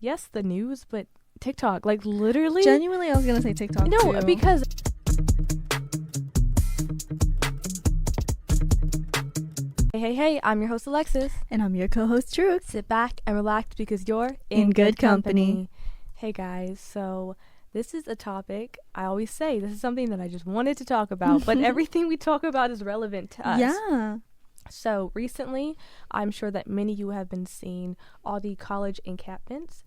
Yes, the news, but TikTok, like literally. Genuinely, I was gonna say TikTok. No, too. because. Hey, I'm your host Alexis. And I'm your co-host Truth. Sit back and relax because you're in good company. Hey guys, so this is a topic I always say, this is something that I just wanted to talk about, but everything we talk about is relevant to us. Yeah. So recently, I'm sure that many of you have been seeing all the college encampments.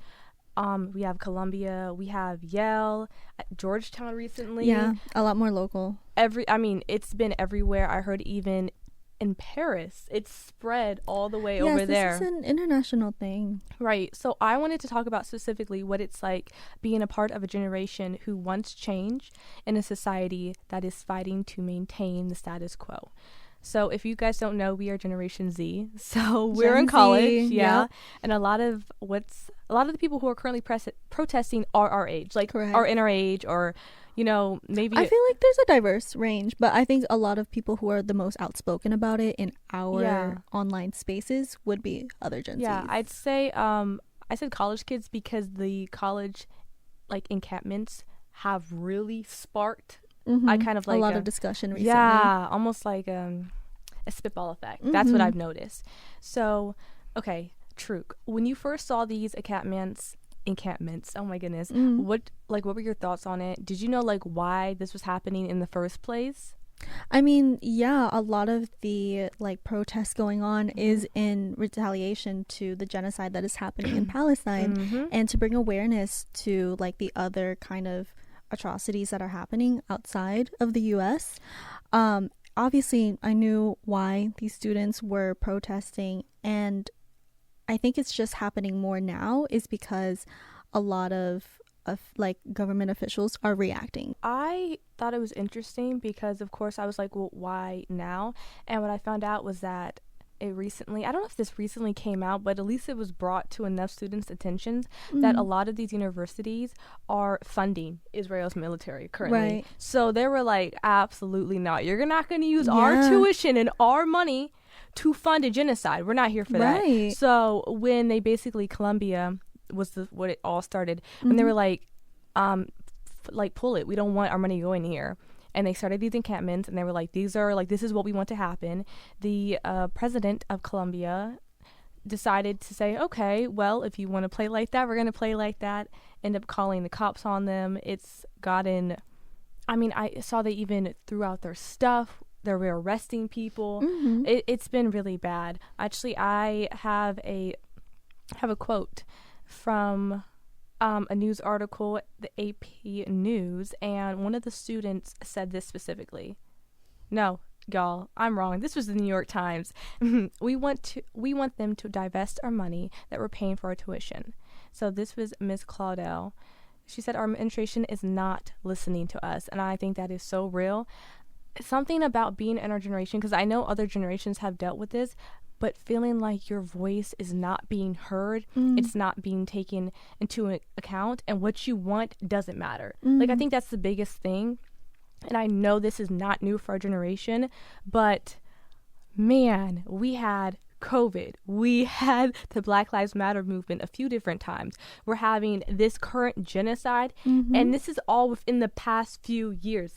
We have Columbia, we have Yale, Georgetown recently. Yeah, a lot more local. It's been everywhere. I heard even in Paris, it's spread all the way over there. This is an international thing. Right. So I wanted to talk about specifically what it's like being a part of a generation who wants change in a society that is fighting to maintain the status quo. So if you guys don't know, we are Generation Z. So we're in college, yeah. Yep. And a lot of the people who are currently protesting are our age, like Correct. Are in our age, or maybe I feel like there's a diverse range, but I think a lot of people who are the most outspoken about it in our online spaces would be other Gen Zs. Yeah, I'd say I said college kids because the college encampments have really sparked I kind of like a lot of discussion recently. Yeah, almost like a spitball effect. That's what I've noticed. So, okay, Truk, when you first saw these encampments, oh my goodness, what were your thoughts on it? Did you know why this was happening in the first place? I mean, yeah, a lot of the protests going on is in retaliation to the genocide that is happening in Palestine, and to bring awareness to the other kind of atrocities that are happening outside of the US. Obviously, I knew why these students were protesting, and I think it's just happening more now is because a lot of government officials are reacting. I thought it was interesting because, of course, I was like, well, why now? And what I found out was that I don't know if this recently came out, but at least it was brought to enough students' attention that a lot of these universities are funding Israel's military currently. Right. So they were like, absolutely not. You're not going to use our tuition and our money to fund a genocide. We're not here for that. So when they basically, Columbia was what it all started, when they were pull it. We don't want our money going here. And they started these encampments, and they were like, this is what we want to happen. The president of Columbia decided to say, okay, well, if you want to play like that, we're going to play like that. End up calling the cops on them. It's gotten, I saw they even threw out their stuff. They were arresting people. It's been really bad. Actually, I have a quote from a news article, the AP News, and one of the students said this specifically. No, y'all, I'm wrong. This was the New York Times. We want them to divest our money that we're paying for our tuition. So this was Ms. Claudel. She said our administration is not listening to us, and I think that is so real. Something about being in our generation, because I know other generations have dealt with this, but feeling like your voice is not being heard, it's not being taken into account, and what you want doesn't matter. I think that's the biggest thing. And I know this is not new for our generation, but man, we had COVID. We had the Black Lives Matter movement a few different times. We're having this current genocide, and this is all within the past few years.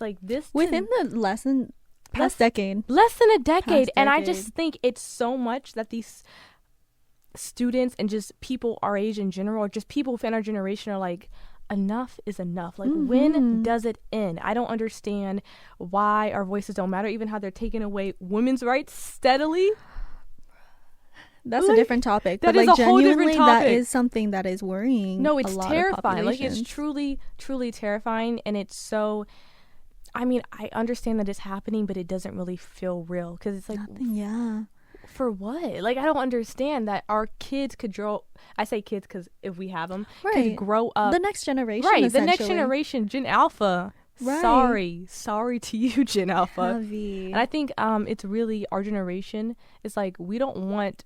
Within the past decade. Less than a decade. And I just think it's so much that these students and just people our age in general, or just people within our generation are like, enough is enough. When does it end? I don't understand why our voices don't matter, even how they're taking away women's rights steadily. That's a different topic. That is a whole different topic. That is something that is worrying. No, it's a lot terrifying. Of it's truly, truly terrifying. And it's so, I understand that it's happening, but it doesn't really feel real. Because it's nothing, for what? I don't understand that our kids could grow. I say kids because if we have them, could grow up. The next generation, right? The next generation, Gen Alpha. Right. Sorry to you, Gen Alpha. Heavy. And I think it's really our generation. It's we don't want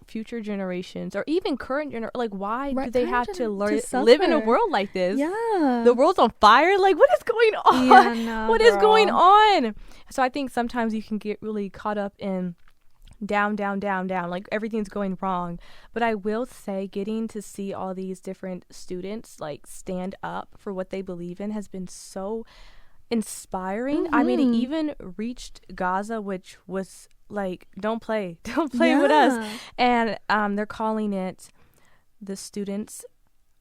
future generations or even current why do they have to live in a world like this? The world's on fire. What is going on? What is going on? So I think sometimes you can get really caught up in down, down, down, down. Like everything's going wrong. But I will say getting to see all these different students like stand up for what they believe in has been so inspiring. I mean, it even reached Gaza, which was like, don't play with us. And they're calling it the Students'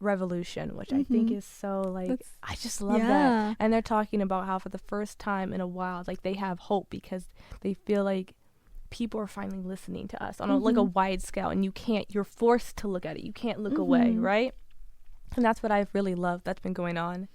Revolution, which I think is so like, I just love that. And they're talking about how for the first time in a while, like they have hope because they feel like people are finally listening to us on like a wide scale, and you're forced to look at it. You can't look away, right? And that's what I've really loved that's been going on.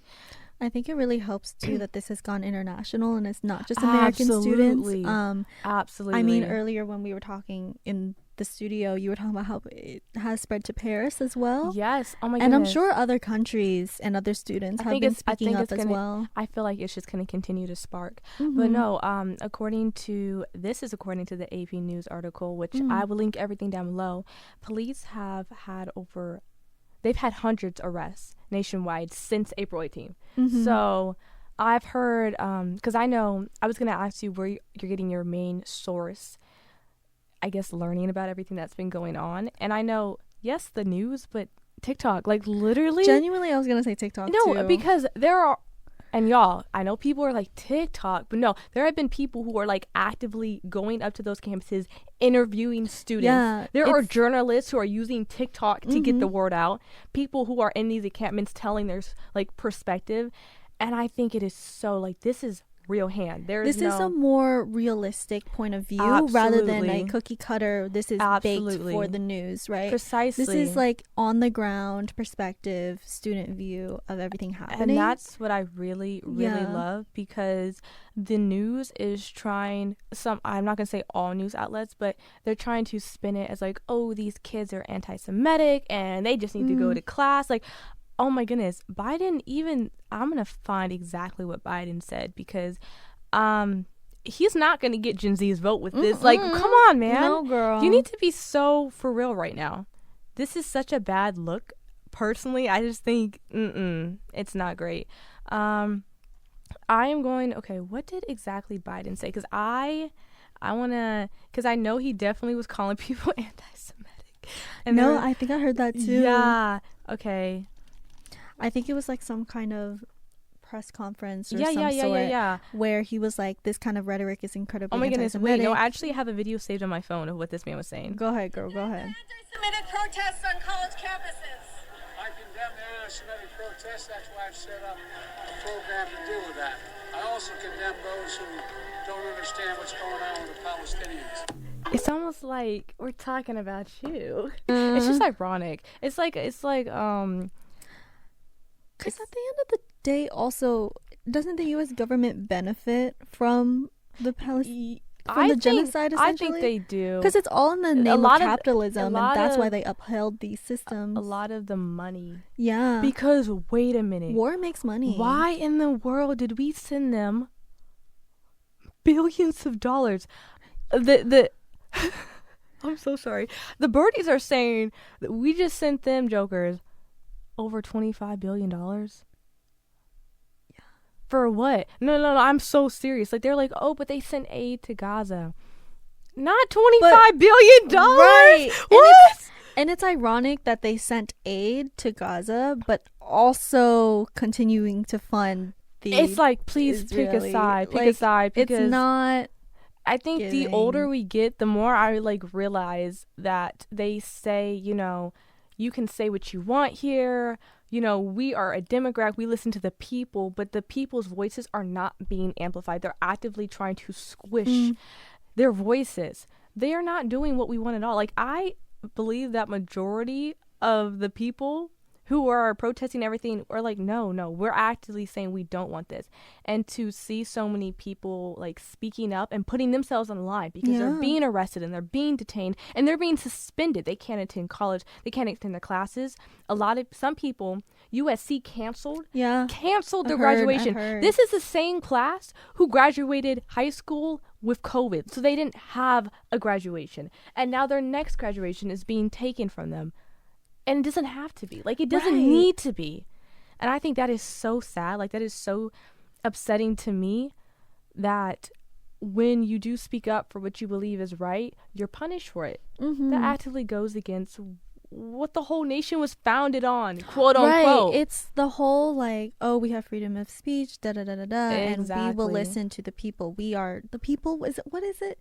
I think it really helps too that this has gone international and it's not just American students. Absolutely. I mean, earlier when we were talking in the studio, you were talking about how it has spread to Paris as well. Yes. Oh my goodness. And I'm sure other countries and other students have been speaking up as well. I feel like it's just going to continue to spark. But no, according to the AP News article, which I will link everything down below, police have had they've had hundreds of arrests nationwide since April 18th. So I've heard, because I know, I was going to ask you where you're getting your main source, I guess, learning about everything that's been going on. And I know, yes, the news, but TikTok, like literally. Genuinely, I was going to say TikTok too. No, because there are, and y'all, I know people are like TikTok, but no, there have been people who are like actively going up to those campuses, interviewing students. Yeah, there are journalists who are using TikTok to get the word out. People who are in these encampments telling their like perspective. And I think it is so like, this is real hand. This is a more realistic point of view rather than a cookie cutter. This is baked for the news, right? Precisely. This is like on the ground perspective, student view of everything happening. And that's what I really, really love, because the news is trying, I'm not going to say all news outlets, but they're trying to spin it as like, oh, these kids are anti-Semitic and they just need to go to class. Like, oh my goodness, Biden I'm going to find exactly what Biden said, because he's not going to get Gen Z's vote with this. Like, come on, man. No, girl. You need to be so for real right now. This is such a bad look. Personally, I just think, it's not great. I am going, okay, what did exactly Biden say? Because I know he definitely was calling people anti-Semitic. And no, I think I heard that too. Yeah, okay. I think it was like some kind of press conference or some sort where he was like, this kind of rhetoric is incredibly anti-Semitic. Wait, no, I actually have a video saved on my phone of what this man was saying. Go ahead, girl, go ahead. Anti-Semitic protests on college campuses. I condemn the anti-Semitic protests. That's why I've set up a program to deal with that. I also condemn those who don't understand what's going on with the Palestinians. It's almost like we're talking about you. It's just ironic. It's like because at the end of the day, also, doesn't the U.S. government benefit from the genocide, essentially? I think they do. Because it's all in the name of capitalism, and that's why they upheld these systems. A lot of the money. Yeah. Because, wait a minute. War makes money. Why in the world did we send them billions of dollars? I'm so sorry. The birdies are saying that we just sent them jokers over $25 billion. Yeah. For what? No, I'm so serious. Like, they're like, oh, but they sent aid to Gaza. Not $25 billion. Right. What? And it's ironic that they sent aid to Gaza, but also continuing to fund the It's like, please pick a side. Pick a side. Because it's not... I think the older we get, the more I like realize that they say, you can say what you want here. We are a democrat. We listen to the people, but the people's voices are not being amplified. They're actively trying to squish their voices. They are not doing what we want at all. Like, I believe that majority of the people who are protesting everything are like, no, we're actively saying we don't want this. And to see so many people like speaking up and putting themselves on the line because they're being arrested and they're being detained and they're being suspended. They can't attend college. They can't attend their classes. Some people, USC canceled their graduation. This is the same class who graduated high school with COVID. So they didn't have a graduation. And now their next graduation is being taken from them. And it doesn't have to be. Like, it doesn't need to be. And I think that is so sad. Like, that is so upsetting to me that when you do speak up for what you believe is right, you're punished for it. That actively goes against what the whole nation was founded on, quote unquote. Right. It's the whole like, oh, we have freedom of speech, da da da da da, and we will listen to the people. We are the people. What is it?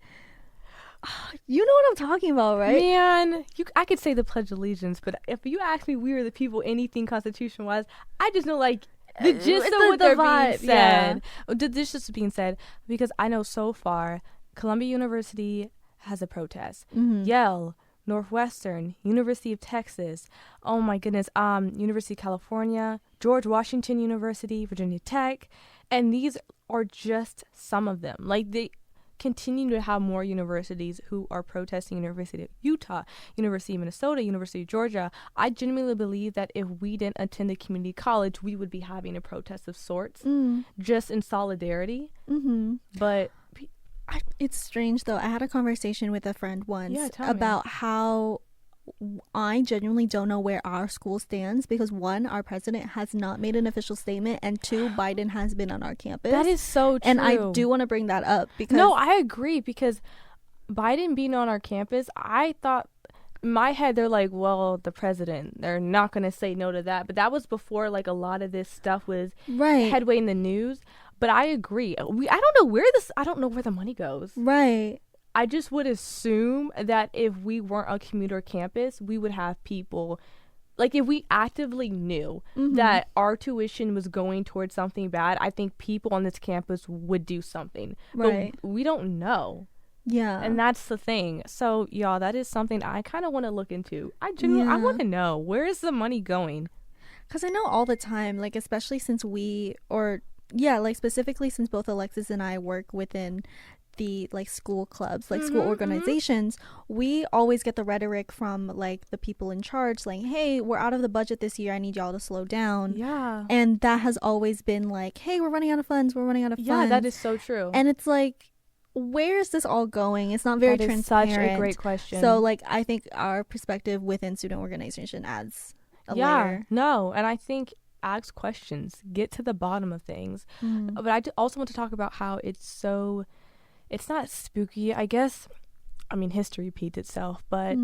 You know what I'm talking about, right? Man, I could say the Pledge of Allegiance, but if you ask me, we are the people, anything constitution-wise, I just know like the gist of what they're being said. Yeah. The gist is being said, because I know so far, Columbia University has a protest. Yale, Northwestern, University of Texas, oh my goodness, University of California, George Washington University, Virginia Tech, and these are just some of them. Like, they continue to have more universities who are protesting. University of Utah, University of Minnesota, University of Georgia. I genuinely believe that if we didn't attend a community college, we would be having a protest of sorts, just in solidarity. But it's strange though. I had a conversation with a friend once about how I genuinely don't know where our school stands, because one, our president has not made an official statement, and two, Biden has been on our campus. That is so true. And I do want to bring that up because I agree, because Biden being on our campus, I thought in my head they're like, well, the president, they're not going to say no to that. But that was before like a lot of this stuff was headway in the news. But I agree. I don't know where the money goes. Right. I just would assume that if we weren't a commuter campus, we would have people, like if we actively knew that our tuition was going towards something bad, I think people on this campus would do something. Right. But we don't know. Yeah. And that's the thing. So, y'all, that is something I kind of want to look into. I want to know, where is the money going? Because I know all the time, like especially since specifically since both Alexis and I work within the like school clubs, like school organizations, we always get the rhetoric from like the people in charge, like, hey, we're out of the budget this year, I need y'all to slow down. Yeah. And that has always been like, hey, we're running out of funds. Yeah, that is so true. And it's like, where is this all going? It's not very transparent. Such a great question. So like, I think our perspective within student organization adds a layer. No, and I think ask questions, get to the bottom of things. But I also want to talk about how it's not spooky, I guess. I mean, history repeats itself, but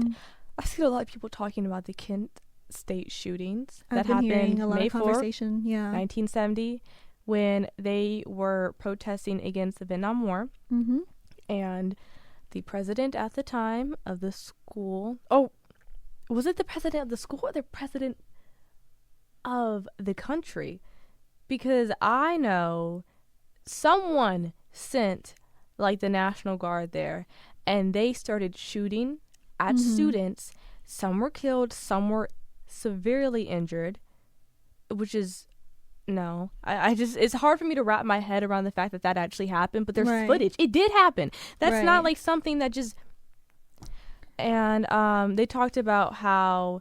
I see a lot of people talking about the Kent State shootings that happened May 4th, 1970, when they were protesting against the Vietnam War. And the president at the time of the school, was it the president of the school or the president of the country? Because I know someone sent like the National Guard there, and they started shooting at students. Some were killed, some were severely injured, which is I just, it's hard for me to wrap my head around the fact that actually happened, but there's footage. It did happen. That's not like something that just, and they talked about how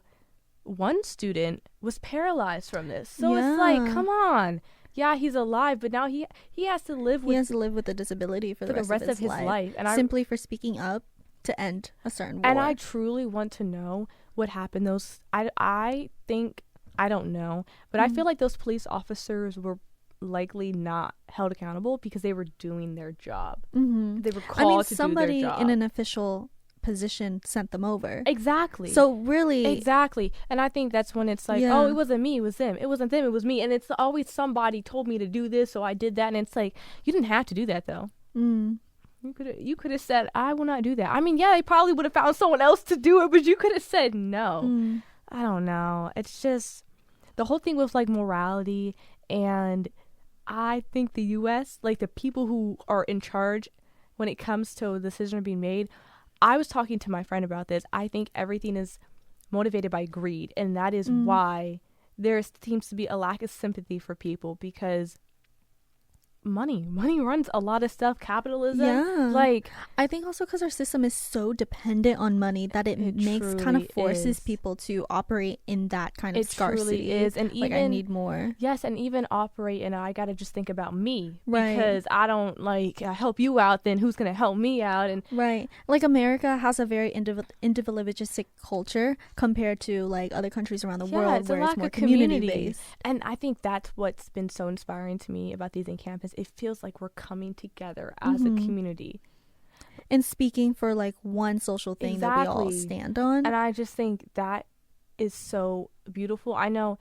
one student was paralyzed from this. So it's like, come on. Yeah, he's alive, but now he has to live with a disability for the rest of his life. And simply for speaking up to end a certain war. And I truly want to know what happened. I think, I don't know, but I feel like those police officers were likely not held accountable because they were doing their job. They were called to do their job. Somebody in an official position sent them over. Exactly. So really, exactly. And I think that's when it's like, oh, it wasn't me, it was them. It wasn't them, it was me. And it's always somebody told me to do this, so I did that. And it's like, you didn't have to do that though. You could have said, I will not do that. I mean, yeah, they probably would have found someone else to do it, but you could have said no. I don't know. It's just the whole thing with like morality, and I think the US, like the people who are in charge when it comes to a decision being made, I was talking to my friend about this. I think everything is motivated by greed, and that is why there seems to be a lack of sympathy for people, because money runs a lot of stuff. Capitalism, like, I think also because our system is so dependent on money that it makes kind of forces people to operate in that kind of scarcity. It truly is. And even, like, I need more. Yes, and even operate, and I gotta just think about me, because I don't like help you out, then who's gonna help me out? And like America has a very individualistic culture compared to like other countries around the world, it's where a lack it's more of community based. And I think that's what's been so inspiring to me about these encampments, it feels like we're coming together as a community. And speaking for like one social thing that we all stand on. And I just think that is so beautiful. I know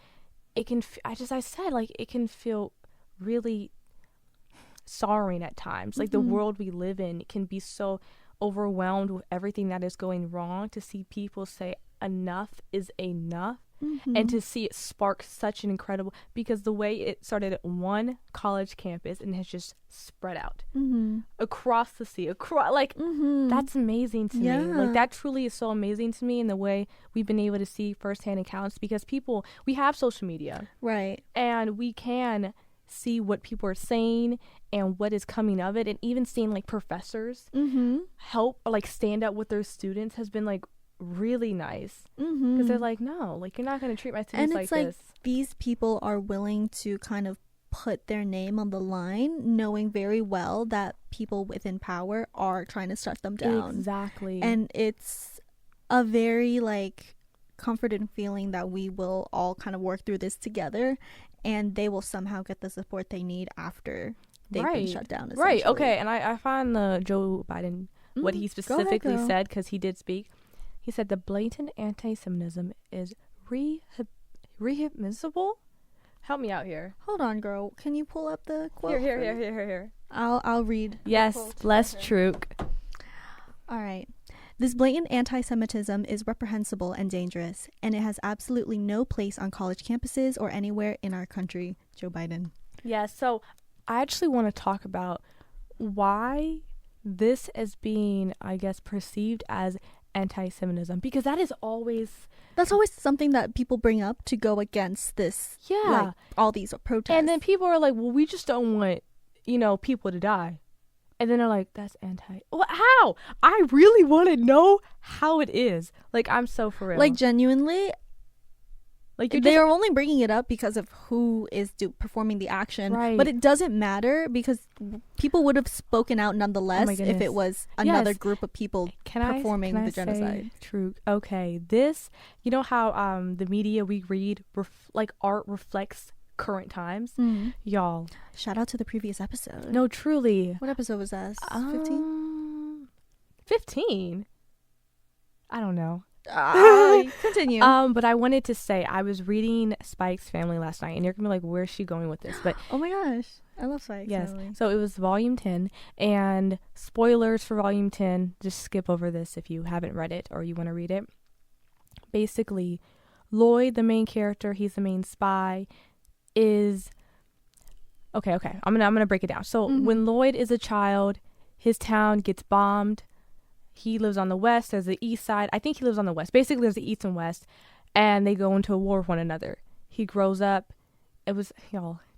it can, I said, like, it can feel really sorrowing at times. Like, the world we live in can be so overwhelmed with everything that is going wrong, to see people say enough is enough. And to see it spark such an incredible, because the way it started at one college campus and has just spread out across the sea, that's amazing to me. Like, that truly is so amazing to me, in the way we've been able to see firsthand accounts, because we have social media, right, and we can see what people are saying and what is coming of it, and even seeing like professors help, or like stand up with their students, has been like really nice, because they're like, no, like, you're not going to treat my students and like it's like this. These people are willing to kind of put their name on the line, knowing very well that people within power are trying to shut them down. Exactly. And it's a very like comforting feeling that we will all kind of work through this together, and they will somehow get the support they need after they've been shut down, right. Okay. And I find the Joe Biden, what he specifically said, because he did speak. He said the blatant anti-Semitism is rehibible. Help me out here. Hold on, girl. Can you pull up the quote? Here. I'll read. Yes, bless Truk. All right. This blatant anti-Semitism is reprehensible and dangerous, and it has absolutely no place on college campuses or anywhere in our country. Joe Biden. Yeah, so I actually want to talk about why this is being, I guess, perceived as anti-Semitism, because that's always something that people bring up to go against this, like, all these protests. And then people are like, well, we just don't want, people to die. And then they're like, that's well, how? I really want to know how it is. Like, I'm so for real. Like, genuinely, like, they are only bringing it up because of who is performing the action, right? But it doesn't matter, because people would have spoken out nonetheless if it was another group of people performing the genocide. True. Okay, this, how the media we read, like, art reflects current times, y'all. Shout out to the previous episode. No, truly. What episode was that? 15? 15? I don't know. Continue. But I wanted to say, I was reading Spike's Family last night, and you're gonna be like, where's she going with this? But oh my gosh, I love Spike's yes. Family. So it was volume 10, and spoilers for volume 10. Just skip over this if you haven't read it or you want to read it. Basically, Lloyd, the main character, he's the main spy, is okay. I'm gonna break it down. So when Lloyd is a child, his town gets bombed. He lives on the west. There's the east side. I think he lives on the west. Basically, there's the east and west, and they go into a war with one another. He grows up. It was,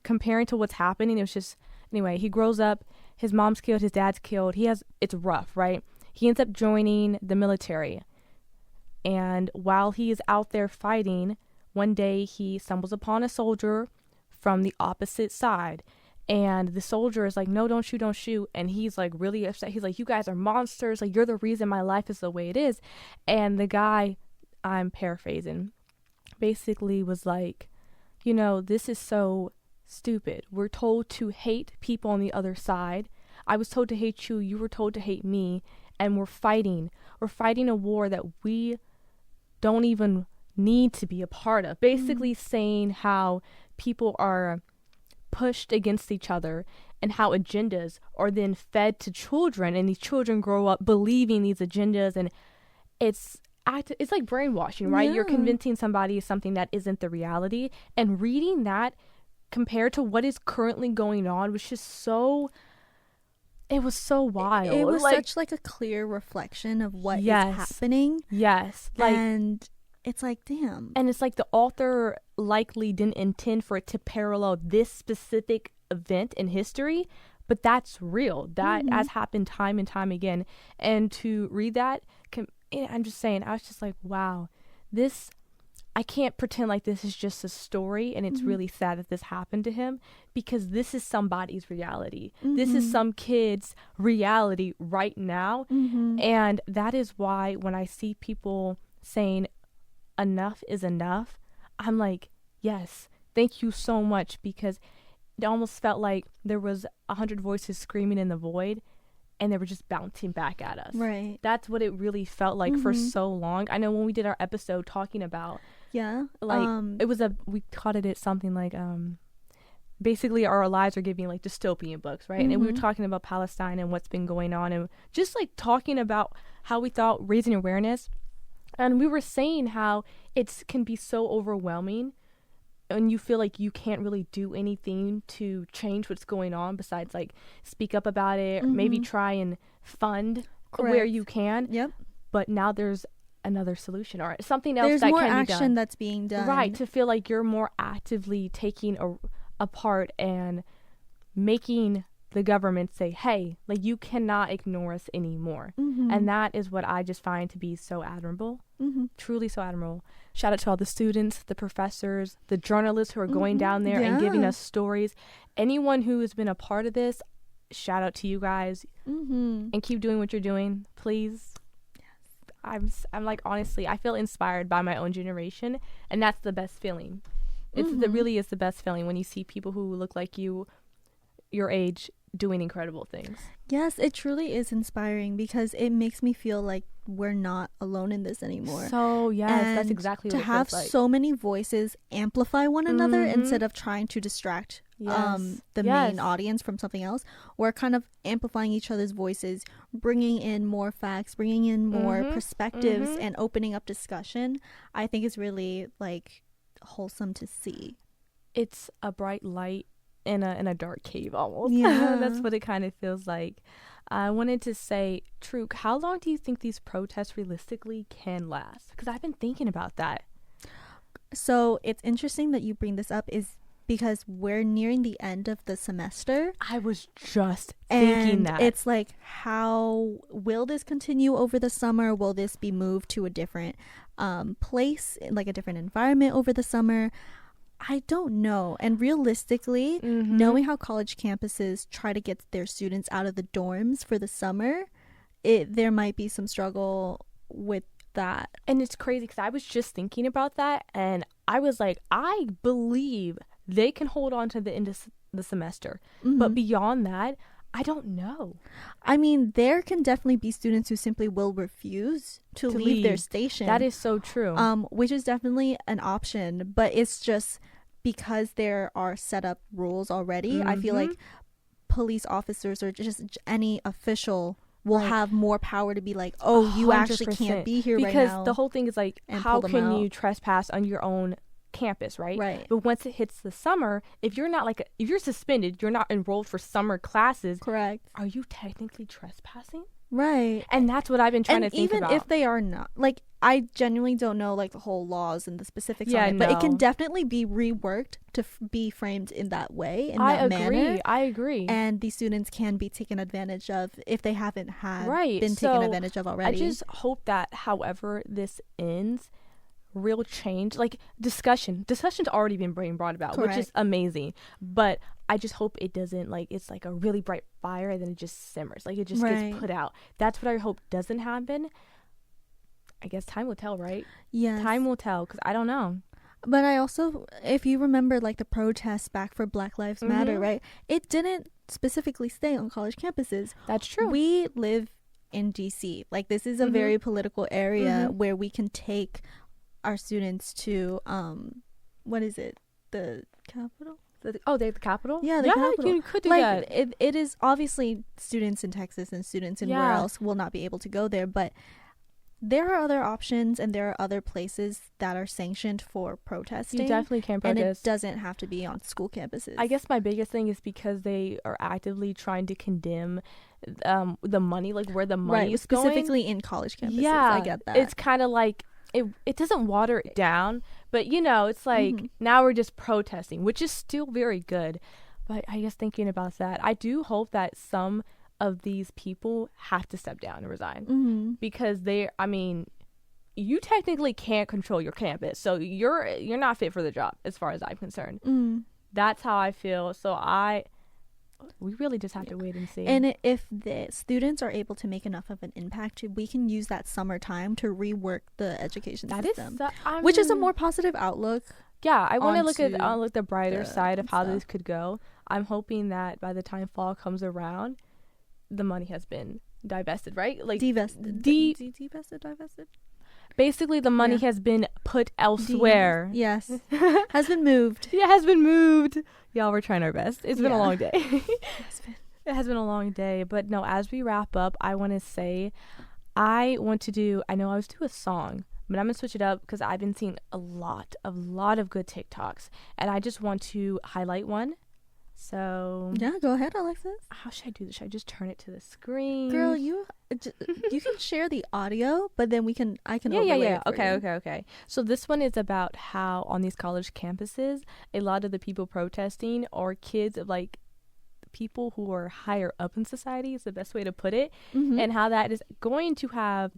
comparing to what's happening, it was just, anyway, he grows up. His mom's killed. His dad's killed. It's rough, right? He ends up joining the military. And while he is out there fighting, one day he stumbles upon a soldier from the opposite side. And the soldier is like, no, don't shoot. And he's like really upset. He's like, you guys are monsters. Like, you're the reason my life is the way it is. And the guy, I'm paraphrasing, basically was like, this is so stupid. We're told to hate people on the other side. I was told to hate you. You were told to hate me. And we're fighting. We're fighting a war that we don't even need to be a part of. Basically saying how people are pushed against each other, and how agendas are then fed to children, and these children grow up believing these agendas, and it's like brainwashing, right? You're convincing somebody of something that isn't the reality. And reading that compared to what is currently going on was just so, it was so wild. It was such like a clear reflection of what is happening. Yes. Like, and it's like, damn. And it's like the author likely didn't intend for it to parallel this specific event in history, but that's real. That has happened time and time again. And to read that, I'm just saying, I was just like, wow, I can't pretend like this is just a story and it's really sad that this happened to him, because this is somebody's reality. This is some kid's reality right now. And that is why when I see people saying enough is enough, I'm like, yes, thank you so much, because it almost felt like there was 100 voices screaming in the void, and they were just bouncing back at us. Right. That's what it really felt like for so long. I know when we did our episode talking about, like, we called it something like, basically our lives are giving like dystopian books, right? And we were talking about Palestine and what's been going on, and just like talking about how we thought raising awareness. And we were saying how it can be so overwhelming, and you feel like you can't really do anything to change what's going on besides like speak up about it, or maybe try and fund where you can. Yep. But now there's another solution or something else there's that more can be done. action that's being done. Right, to feel like you're more actively taking a part and making the government say, hey, like, you cannot ignore us anymore. And that is what I just find to be so admirable. Truly so admirable. Shout out to all the students, the professors, the journalists who are going down there and giving us stories. Anyone who has been a part of this, shout out to you guys. And keep doing what you're doing, please. I'm like, honestly, I feel inspired by my own generation, and that's the best feeling. It really is the best feeling when you see people who look like you, your age, doing incredible things. Yes, it truly is inspiring because it makes me feel like we're not alone in this anymore. So yes, and that's exactly what it feels like. To have so many voices amplify one another instead of trying to distract the main audience from something else. We're kind of amplifying each other's voices, bringing in more facts, bringing in more perspectives, and opening up discussion. I think is really like wholesome to see. It's a bright light in a dark cave almost. That's what it kind of feels like. I wanted to say, Truk, how long do you think these protests realistically can last? Because I've been thinking about that. So it's interesting that you bring this up, is because we're nearing the end of the semester. I was just thinking that. It's like, how will this continue over the summer? Will this be moved to a different place, like a different environment over the summer? I don't know. And realistically, knowing how college campuses try to get their students out of the dorms for the summer, there might be some struggle with that. And it's crazy because I was just thinking about that, and I was like, I believe they can hold on to the end of the semester. But beyond that, I don't know. I mean, there can definitely be students who simply will refuse to leave their station. That is so true. Which is definitely an option, but it's just because there are set up rules already. I feel like police officers or just any official will have more power to be like, oh, you 100%. Actually can't be here right now. Because the whole thing is like, how can you trespass on your own campus, right? But once it hits the summer, if you're not like if you're suspended, you're not enrolled for summer classes, correct, are you technically trespassing? Right. And that's what I've been trying to think about. Even if they are not, like, I genuinely don't know like the whole laws and the specifics on it, but it can definitely be reworked to be framed in that way, in that manner. I agree. And these students can be taken advantage of if they haven't been taken advantage of already. I just hope that however this ends, real change, like discussion's already been brought about. Correct. Which is amazing, but I just hope it doesn't, like, it's like a really bright fire and then it just simmers, like it just gets put out. That's what I hope doesn't happen. I guess time will tell, right? Yes, time will tell, because I don't know. But I also, if you remember, like the protests back for Black Lives Matter, right, it didn't specifically stay on college campuses. That's true. We live in DC, like this is a very political area where we can take our students to what is it, the Capitol? They're the Capitol? Yeah, the Capitol. You could do that. It is obviously students in Texas and students in where else will not be able to go there, but there are other options and there are other places that are sanctioned for protesting. You definitely can protest. And it doesn't have to be on school campuses. I guess my biggest thing is because they are actively trying to condemn the money, like where the money is going. Specifically in college campuses. Yeah, I get that. It's kind of like, it doesn't water it down, but it's like now we're just protesting, which is still very good. But I guess thinking about that, I do hope that some of these people have to step down and resign because you technically can't control your campus, so you're not fit for the job as far as I'm concerned. That's how I feel. So we really just have to wait and see. And if the students are able to make enough of an impact, we can use that summertime to rework the education system, which is a more positive outlook. Yeah, I want to look at onto the brighter side of how stuff. this could go. I'm hoping that by the time fall comes around, the money has been divested, right? Like Divested. Divested? basically the money Yeah. has been put elsewhere. Yes. Has been moved. Yeah, it has been moved. Y'all, we're trying our best. It's been a Yeah. long day. It has been a long day, but no, as we wrap up, I want to say I know I was do a song, but I'm going to switch it up because I've been seeing a lot of good TikToks, and I just want to highlight one. So Yeah, go ahead, Alexis. how should I do this? Should I just turn it to the screen? Girl, you can share the audio, but then I can overlay Yeah. it for you. Okay. So this one is about how on these college campuses, a lot of the people protesting are kids of like people who are higher up in society is the best way to put it, and how that is going to have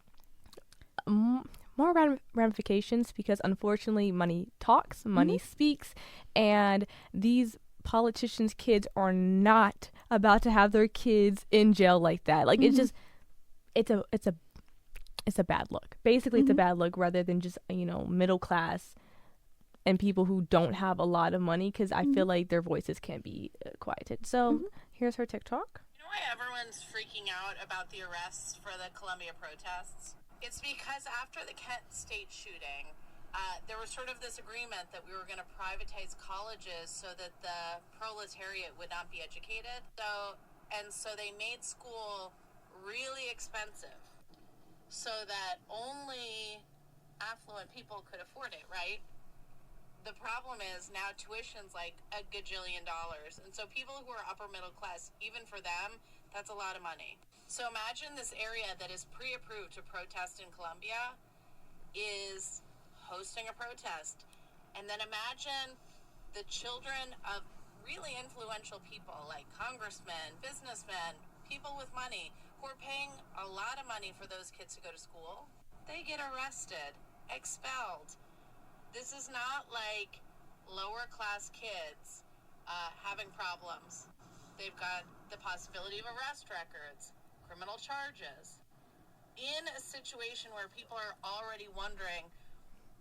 more ramifications because unfortunately money talks, money speaks, and these politicians' kids are not about to have their kids in jail like that. Like it's just it's a bad look. Basically it's a bad look rather than just middle class and people who don't have a lot of money, because I feel like their voices can't be quieted. So here's her TikTok. You know why everyone's freaking out about the arrests for the Columbia protests? It's because after the Kent State shooting, there was sort of this agreement that we were going to privatize colleges so that the proletariat would not be educated. So they made school really expensive so that only affluent people could afford it, right? The problem is now tuition's like $1 gajillion. And so people who are upper middle class, even for them, that's a lot of money. So imagine this area that is pre-approved to protest in Columbia is hosting a protest. And then imagine the children of really influential people like congressmen, businessmen, people with money who are paying a lot of money for those kids to go to school. They get arrested, expelled. This is not like lower class kids having problems. They've got the possibility of arrest records, criminal charges. In a situation where people are already wondering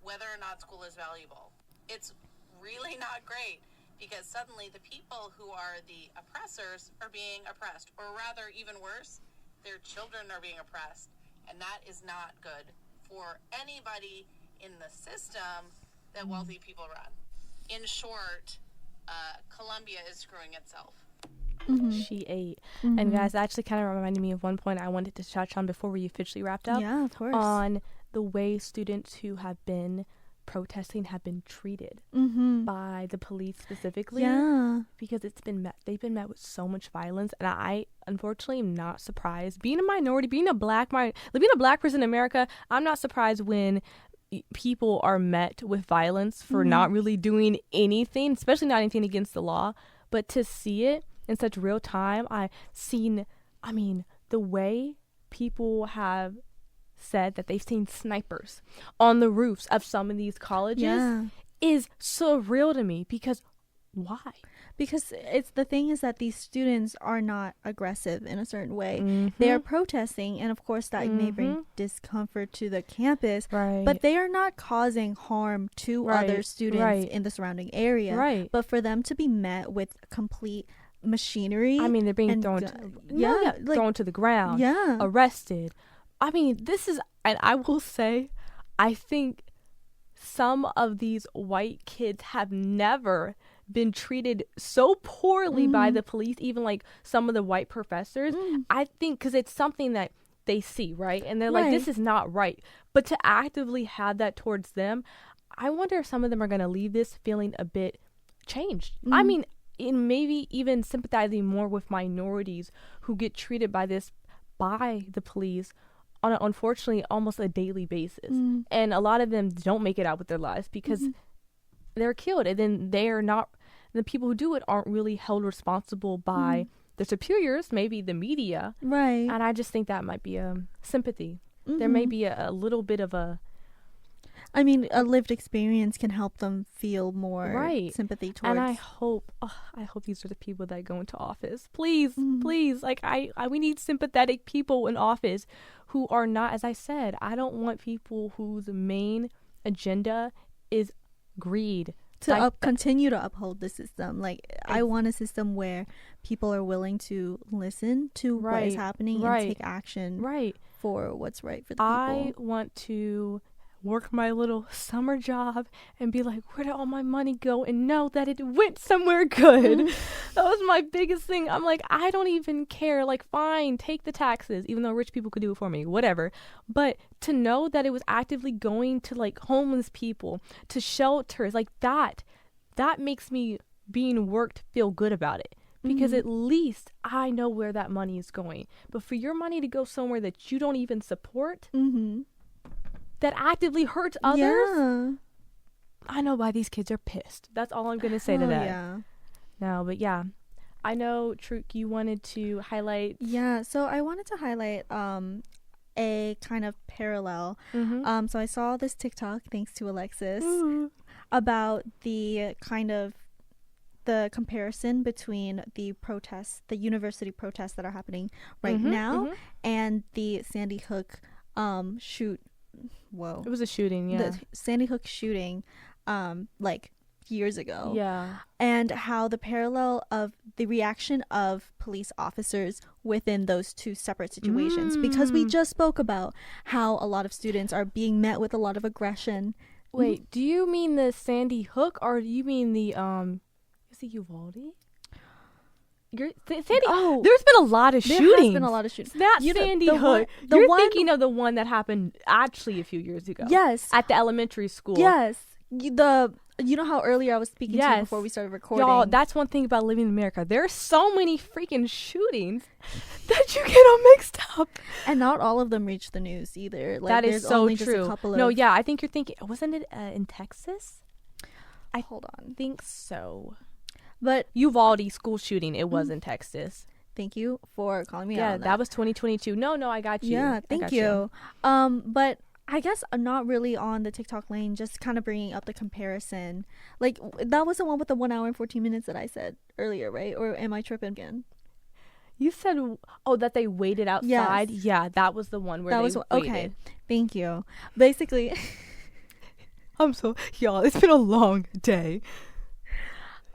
whether or not school is valuable, it's really not great because suddenly the people who are the oppressors are being oppressed, or rather, even worse, their children are being oppressed. And that is not good for anybody in the system that wealthy people run. In short, Columbia is screwing itself. She ate. And guys, that actually kind of reminded me of one point I wanted to touch on before we officially wrapped up. Yeah, of course. On the way students who have been protesting have been treated by the police specifically. Yeah. Because they've been met with so much violence, and I unfortunately am not surprised. Being a minority, being a black person in America, I'm not surprised when people are met with violence for not really doing anything, especially not anything against the law. But to see it in such real time, the way people have said that they've seen snipers on the roofs of some of these colleges is surreal to me. Because why? Because the thing is that these students are not aggressive in a certain way. They are protesting, and of course that may bring discomfort to the campus, but they are not causing harm to other students in the surrounding area. But for them to be met with complete machinery, they're being thrown to the ground, arrested. This is, and I will say, I think some of these white kids have never been treated so poorly by the police, even like some of the white professors. I think because it's something that they see, right? And they're like, this is not right. But to actively have that towards them, I wonder if some of them are going to leave this feeling a bit changed. In maybe even sympathizing more with minorities who get treated by the police on unfortunately almost a daily basis. And a lot of them don't make it out with their lives because they're killed, and then the people who do it aren't really held responsible by the superiors, maybe the media. And I just think that might be a sympathy. There may be a little bit of a lived experience can help them feel more sympathy towards. And I hope these are the people that go into office. Please, like we need sympathetic people in office who are not, as I said, I don't want people whose main agenda is greed, to continue to uphold the system. Like, I want a system where people are willing to listen to what is happening and take action for what's right for the people. I want to work my little summer job and be like, where did all my money go, and know that it went somewhere good. That was my biggest thing. I'm like, I don't even care. Like, fine, take the taxes, even though rich people could do it for me, whatever. But to know that it was actively going to like homeless people, to shelters, like that makes me being worked feel good about it. Because at least I know where that money is going. But for your money to go somewhere that you don't even support, that actively hurts others, I know why these kids are pissed. That's all I'm going to say to that. Yeah. No, but yeah. I know, Truk, you wanted to highlight. Yeah, so I wanted to highlight a kind of parallel. So I saw this TikTok, thanks to Alexis, about the kind of the comparison between the protests, the university protests that are happening right now, and the Sandy Hook It was a shooting, yeah. The Sandy Hook shooting, like years ago. Yeah. And how the parallel of the reaction of police officers within those two separate situations. Because we just spoke about how a lot of students are being met with a lot of aggression. Wait, do you mean the Sandy Hook, or do you mean the is it Uvalde? Sandy. Oh, there's been a lot of shootings. There has been a lot of shootings. Not Sandy Hook. You're thinking of the one that happened actually a few years ago. Yes. At the elementary school. Yes. You know how earlier I was speaking to you before we started recording. Y'all, that's one thing about living in America. There are so many freaking shootings that you get all mixed up. And not all of them reach the news either. Like, that is so only true. Just a couple no, yeah, I think you're thinking, wasn't it in Texas? Hold on. Think so. But Uvalde school shooting, it was in Texas. Thank you for calling me out. Yeah, that was 2022. No, I got you. Yeah, thank you. But I guess I'm not really on the TikTok lane, just kind of bringing up the comparison. Like, that was the one with the 1 hour and 14 minutes that I said earlier, right? Or am I tripping again? You said, that they waited outside? Yes. Yeah, that was the one where waited. Okay, thank you. Basically. Y'all, it's been a long day.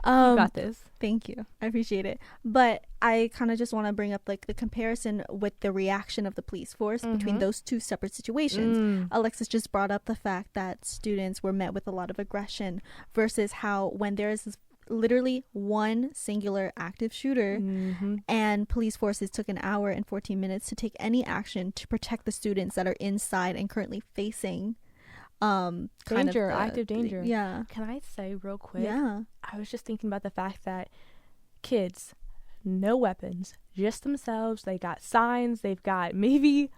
You got this. Thank you. I appreciate it. But I kind of just want to bring up like the comparison with the reaction of the police force between those two separate situations. Alexis just brought up the fact that students were met with a lot of aggression versus how when there is literally one singular active shooter and police forces took 1 hour and 14 minutes to take any action to protect the students that are inside and currently facing active danger. Yeah. Can I say real quick? Yeah. I was just thinking about the fact that kids, no weapons, just themselves. They got signs. They've got maybe,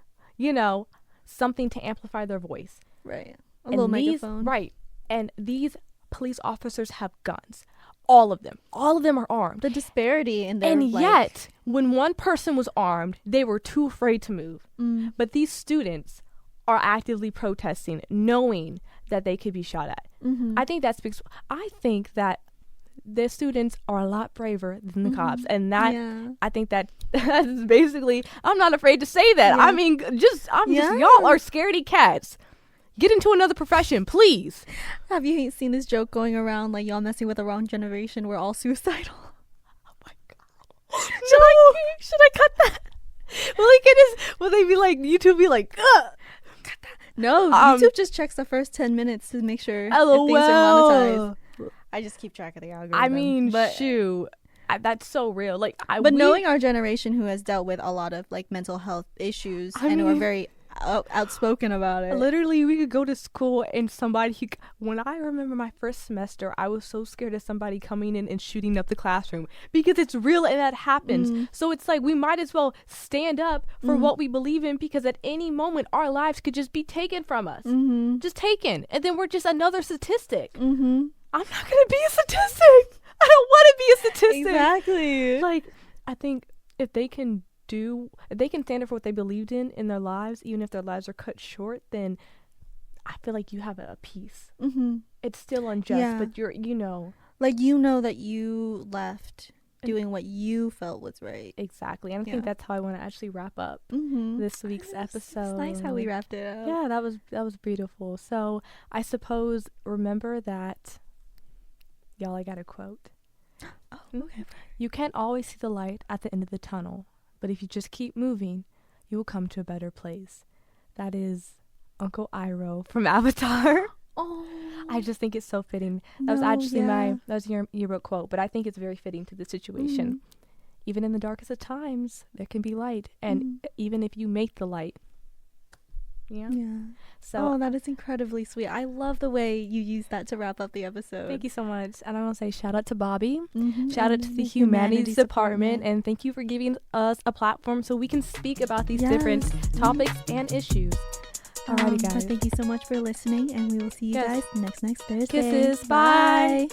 something to amplify their voice. Right. A little megaphone. Right. And these police officers have guns. All of them. All of them are armed. The disparity in their yet, when one person was armed, they were too afraid to move. But these students are actively protesting, knowing that they could be shot at. I think that speaks. I think that the students are a lot braver than the cops, and that I think that's basically. I'm not afraid to say that. Yeah. I mean, y'all are scaredy cats. Get into another profession, please. Have you seen this joke going around like y'all messing with the wrong generation? We're all suicidal. Oh my god! Should I cut that? Will they be like YouTube? Be like, ugh. No, YouTube just checks the first 10 minutes to make sure if things are monetized. I just keep track of the algorithm. I mean, shoot, that's so real. Like, knowing our generation who has dealt with a lot of like mental health issues and who are very outspoken about it. Literally, we could go to school and when I remember my first semester, I was so scared of somebody coming in and shooting up the classroom because it's real and that happens. So it's like we might as well stand up for what we believe in, because at any moment our lives could just be taken from us. Just taken. And then we're just another statistic. I'm not going to be a statistic. I don't want to be a statistic. Exactly. Like, I think if they can stand up for what they believed in their lives, even if their lives are cut short, then I feel like you have a peace. It's still unjust, but that you left doing what you felt was right. Exactly. And I think that's how I want to actually wrap up this week's episode. It's nice how we wrapped it up. Yeah, that was beautiful. So I suppose remember that Y'all, I got a quote. Oh, okay. You can't always see the light at the end of the tunnel, but if you just keep moving, you will come to a better place. That is Uncle Iroh from Avatar. Oh, I just think it's so fitting. That was actually that was your yearbook quote, but I think it's very fitting to the situation. Even in the darkest of times, there can be light, and even if you make the light. Yeah. So that is incredibly sweet. I love the way you use that to wrap up the episode. Thank you so much. And I want to say shout out to Bobby. Shout And out to the Humanities Department. And thank you for giving us a platform so we can speak about these different topics and issues. Alrighty, guys. But thank you so much for listening, and we will see you guys next Thursday. Kisses. Bye.